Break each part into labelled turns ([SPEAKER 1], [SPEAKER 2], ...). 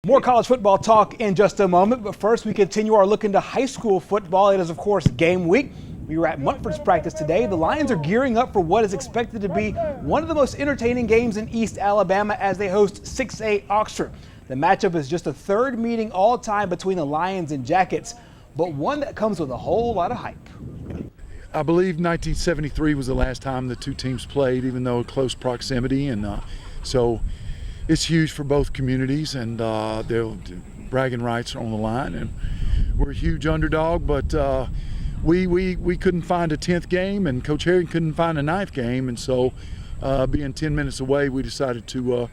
[SPEAKER 1] More college football talk in just a moment, but first we continue our look into high school football. It is, of course, game week. We were at Munford's practice today. The Lions are gearing up for what is expected to be one of the most entertaining games in East Alabama as they host 6A Oxford. The matchup is just the third meeting all time between the Lions and Jackets, but one that comes with a whole lot of hype.
[SPEAKER 2] I believe 1973 was the last time the two teams played, even though close proximity, and so it's huge for both communities, and their bragging rights are on the line. And we're a huge underdog, but we couldn't find a 10th game, and Coach Harry couldn't find a 9th game, and so being 10 minutes away, we decided to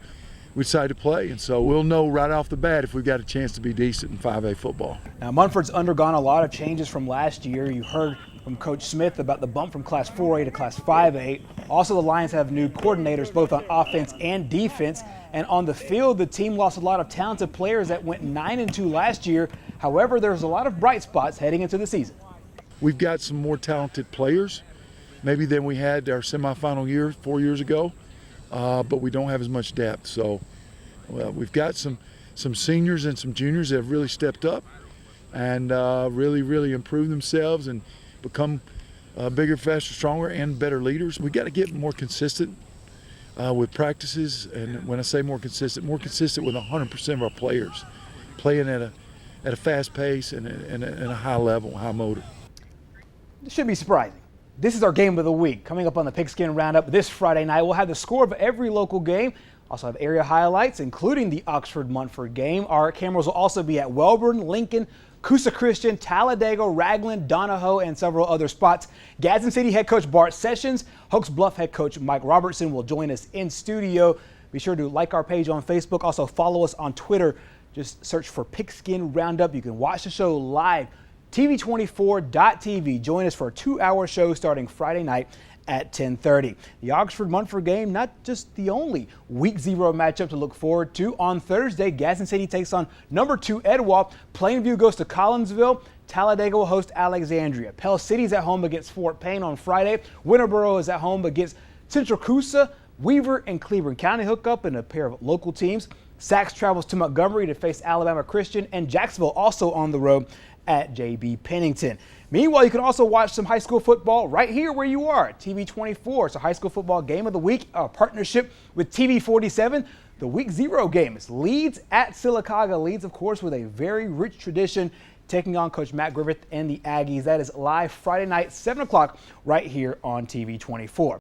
[SPEAKER 2] play. And so we'll know right off the bat if we've got a chance to be decent in 5A football.
[SPEAKER 1] Now, Munford's undergone a lot of changes from last year. You heard from Coach Smith about the bump from Class 4A to Class 5A. Also, the Lions have new coordinators both on offense and defense. And on the field, the team lost a lot of talented players that went 9-2 last year. However, there's a lot of bright spots heading into the season.
[SPEAKER 2] We've got some more talented players, maybe than we had our semifinal year 4 years ago, but we don't have as much depth. So we've got some seniors and some juniors that have really stepped up and really improved themselves and become bigger, faster, stronger, and better leaders. We got to get more consistent with practices, and when I say more consistent with 100% of our players playing at a fast pace and a high level, high motor.
[SPEAKER 1] It should be surprising. This is our game of the week. Coming up on the Pigskin Roundup this Friday night, we'll have the score of every local game. Also have area highlights, including the Oxford-Munford game. Our cameras will also be at Welborn, Lincoln, Coosa Christian, Talladega, Ragland, Donahoe, and several other spots. Gadsden City head coach Bart Sessions, Hoax Bluff head coach Mike Robertson will join us in studio. Be sure to like our page on Facebook. Also follow us on Twitter. Just search for Pigskin Roundup. You can watch the show live, TV24.tv. Join us for a 2-hour show starting Friday night at 10:30. The Oxford-Munford game, not just the only Week 0 matchup to look forward to. On Thursday, Gadsden City takes on number 2 Edwall. Plainview goes to Collinsville. Talladega will host Alexandria. Pell City's at home against Fort Payne on Friday. Winterboro is at home against Central Coosa. Weaver and Cleveland County hook up in a pair of local teams. Sachs travels to Montgomery to face Alabama Christian, and Jacksonville also on the road at J.B. Pennington. Meanwhile, you can also watch some high school football right here where you are at TV24. It's a high school football game of the week, a partnership with TV47. The Week 0 game is Leeds at Sylacauga. Leeds, of course, with a very rich tradition, taking on Coach Matt Griffith and the Aggies. That is live Friday night, 7 o'clock, right here on TV24.